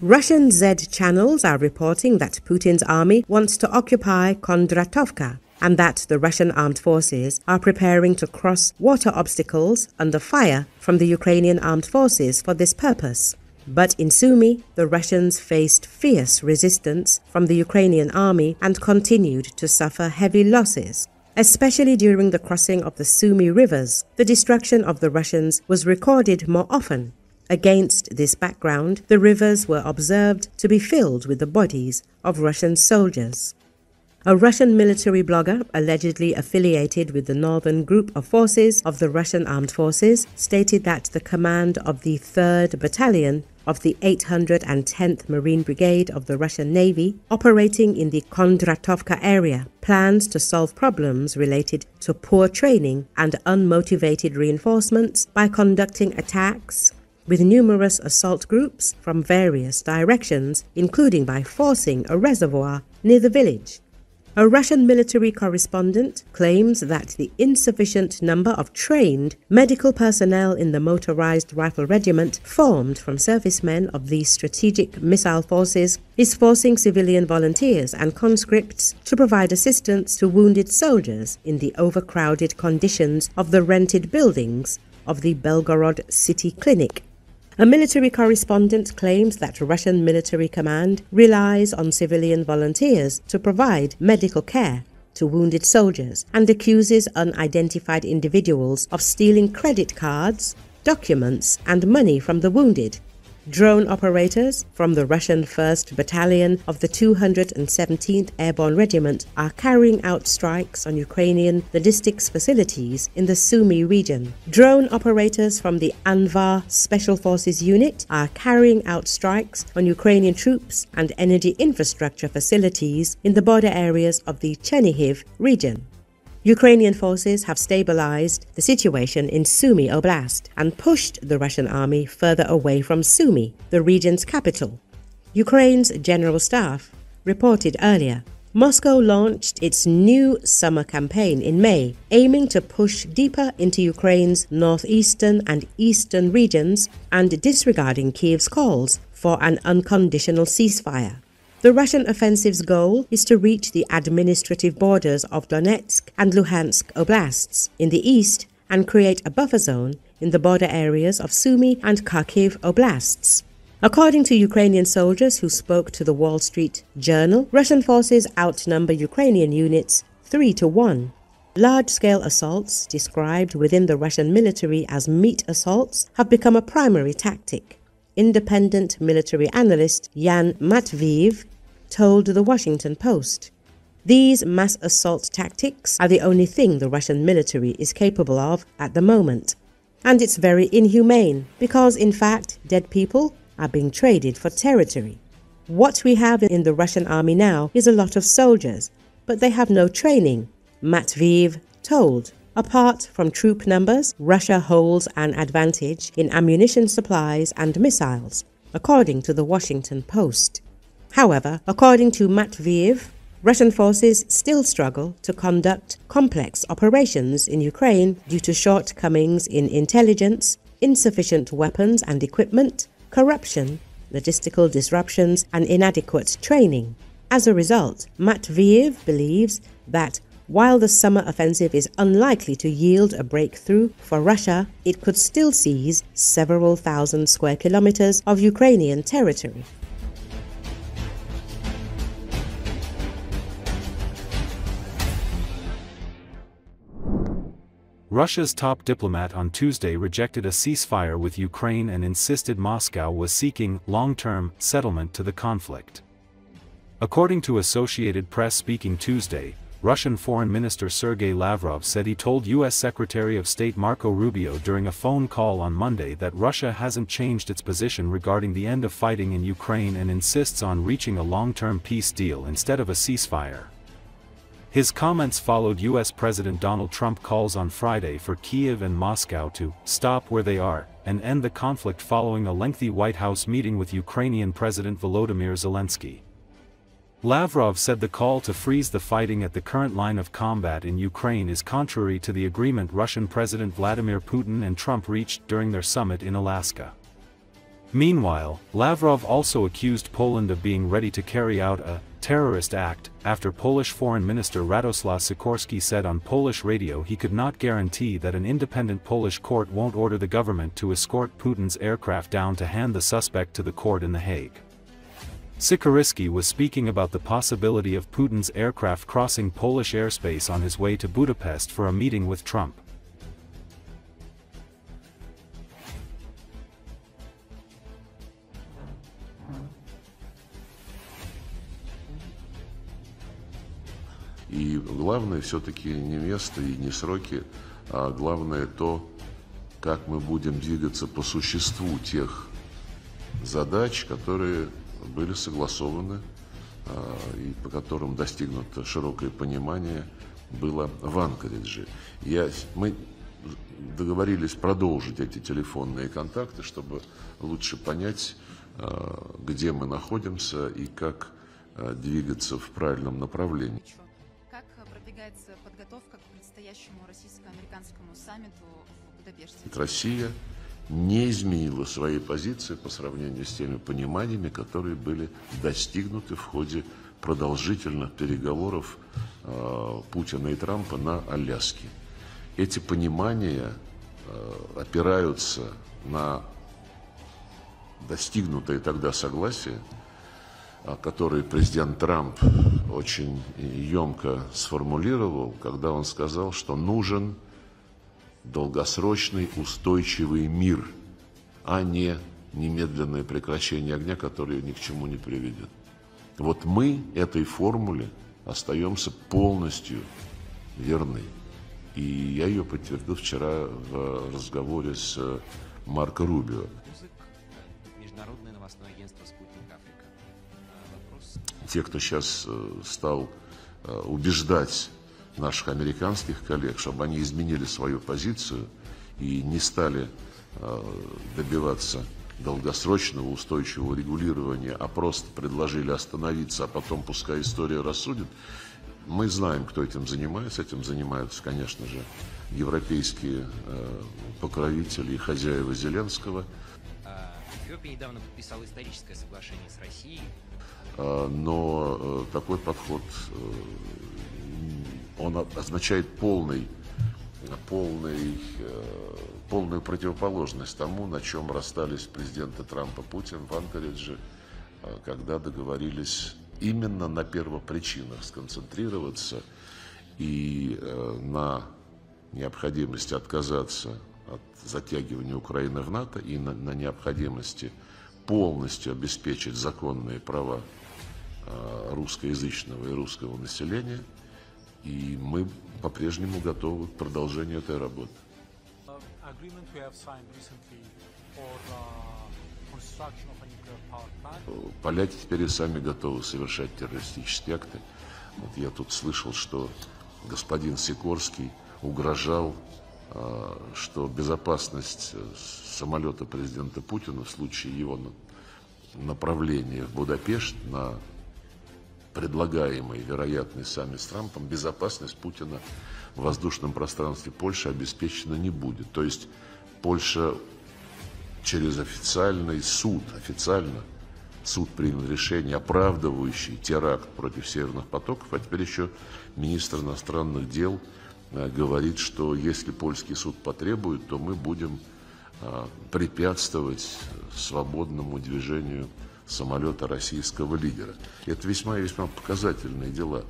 Russian Z channels are reporting that Putin's army wants to occupy Kondratovka and that the Russian armed forces are preparing to cross water obstacles under fire from the Ukrainian armed forces for this purpose. But in Sumy, the Russians faced fierce resistance from the Ukrainian army and continued to suffer heavy losses. Especially during the crossing of the Sumy rivers, the destruction of the Russians was recorded more often. Against this background, the rivers were observed to be filled with the bodies of Russian soldiers. A Russian military blogger, allegedly affiliated with the northern group of forces of the Russian Armed Forces, stated that the command of the 3rd Battalion of the 810th Marine Brigade of the Russian Navy, operating in the Kondratovka area, plans to solve problems related to poor training and unmotivated reinforcements by conducting attacks with numerous assault groups from various directions, including by forcing a reservoir near the village. A Russian military correspondent claims that the insufficient number of trained medical personnel in the motorized rifle regiment formed from servicemen of the strategic missile forces is forcing civilian volunteers and conscripts to provide assistance to wounded soldiers in the overcrowded conditions of the rented buildings of the Belgorod City Clinic. A military correspondent claims that Russian military command relies on civilian volunteers to provide medical care to wounded soldiers and accuses unidentified individuals of stealing credit cards, documents, and money from the wounded. Drone operators from the Russian 1st Battalion of the 217th Airborne Regiment are carrying out strikes on Ukrainian logistics facilities in the Sumy region. Drone operators from the Anvar Special Forces Unit are carrying out strikes on Ukrainian troops and energy infrastructure facilities in the border areas of the Chernihiv region. Ukrainian forces have stabilized the situation in Sumy Oblast and pushed the Russian army further away from Sumy, the region's capital. Ukraine's General Staff reported earlier, Moscow launched its new summer campaign in May, aiming to push deeper into Ukraine's northeastern and eastern regions and disregarding Kiev's calls for an unconditional ceasefire. The Russian offensive's goal is to reach the administrative borders of Donetsk and Luhansk oblasts in the east and create a buffer zone in the border areas of Sumy and Kharkiv oblasts. According to Ukrainian soldiers who spoke to the Wall Street Journal, Russian forces outnumber Ukrainian units 3-1. Large-scale assaults, described within the Russian military as meat assaults, have become a primary tactic. Independent military analyst Yan Matviev told the Washington Post, "These mass assault tactics are the only thing the Russian military is capable of at the moment. And it's very inhumane because, in fact, dead people are being traded for territory. What we have in the Russian army now is a lot of soldiers, but they have no training," Matviev told. Apart from troop numbers, Russia holds an advantage in ammunition supplies and missiles, according to the Washington Post. However, according to Matviev, Russian forces still struggle to conduct complex operations in Ukraine due to shortcomings in intelligence, insufficient weapons and equipment, corruption, logistical disruptions, and inadequate training. As a result, Matviev believes that while the summer offensive is unlikely to yield a breakthrough for Russia, it could still seize several thousand square kilometers of Ukrainian territory. Russia's top diplomat on Tuesday rejected a ceasefire with Ukraine and insisted Moscow was seeking long-term settlement to the conflict. According to Associated Press speaking Tuesday, Russian Foreign Minister Sergei Lavrov said he told U.S. Secretary of State Marco Rubio during a phone call on Monday that Russia hasn't changed its position regarding the end of fighting in Ukraine and insists on reaching a long-term peace deal instead of a ceasefire. His comments followed U.S. President Donald Trump calls on Friday for Kyiv and Moscow to stop where they are and end the conflict following a lengthy White House meeting with Ukrainian President Volodymyr Zelensky. Lavrov said the call to freeze the fighting at the current line of combat in Ukraine is contrary to the agreement Russian President Vladimir Putin and Trump reached during their summit in Alaska. Meanwhile, Lavrov also accused Poland of being ready to carry out a terrorist act after Polish Foreign Minister Radosław Sikorski said on Polish radio he could not guarantee that an independent Polish court won't order the government to escort Putin's aircraft down to hand the suspect to the court in The Hague. Sikorski was speaking about the possibility of Putin's aircraft crossing Polish airspace on his way to Budapest for a meeting with Trump. И главное все-таки не место и не сроки, а главное то, как мы будем двигаться по существу тех задач, которые были согласованы и по которым достигнуто широкое понимание было в Анкаридже. Мы договорились продолжить эти телефонные контакты, чтобы лучше понять, где мы находимся и как двигаться в правильном направлении. Как продвигается подготовка к предстоящему российско-американскому саммиту в Будапеште? Россия не изменила своей позиции по сравнению с теми пониманиями, которые были достигнуты в ходе продолжительных переговоров Путина и Трампа на Аляске. Эти понимания опираются на достигнутое тогда согласие, который президент Трамп очень емко сформулировал, когда он сказал, что нужен долгосрочный устойчивый мир, а не немедленное прекращение огня, которое ни к чему не приведет. Вот мы этой формуле остаемся полностью верны. И я ее подтвердил вчера в разговоре с Марко Рубио. Международное новостное агентство «Спутник Африка». Те, кто сейчас стал убеждать наших американских коллег, чтобы они изменили свою позицию и не стали добиваться долгосрочного устойчивого регулирования, а просто предложили остановиться, а потом пускай история рассудит. Мы знаем, кто этим занимается. Этим занимаются, конечно же, европейские покровители и хозяева Зеленского. Эфиопия недавно подписала историческое соглашение с Россией. Но такой подход, он означает полную противоположность тому, на чем расстались президенты Трамп и Путин в Анкаридже, когда договорились именно на первопричинах сконцентрироваться и на необходимости отказаться от затягивания Украины в НАТО и на необходимости полностью обеспечить законные права русскоязычного и русского населения. И мы по-прежнему готовы к продолжению этой работы. Поляки теперь и сами готовы совершать террористические акты. Вот я тут слышал, что господин Сикорский угрожал, что безопасность самолета президента Путина в случае его направления в Будапешт на предлагаемый вероятный саммит с Трампом, безопасность Путина в воздушном пространстве Польши обеспечена не будет. То есть Польша через официальный суд, суд принял решение, оправдывающий теракт против северных потоков, а теперь еще министр иностранных дел говорит, что если польский суд потребует, то мы будем препятствовать свободному движению самолета российского лидера. Это весьма и весьма показательные дела.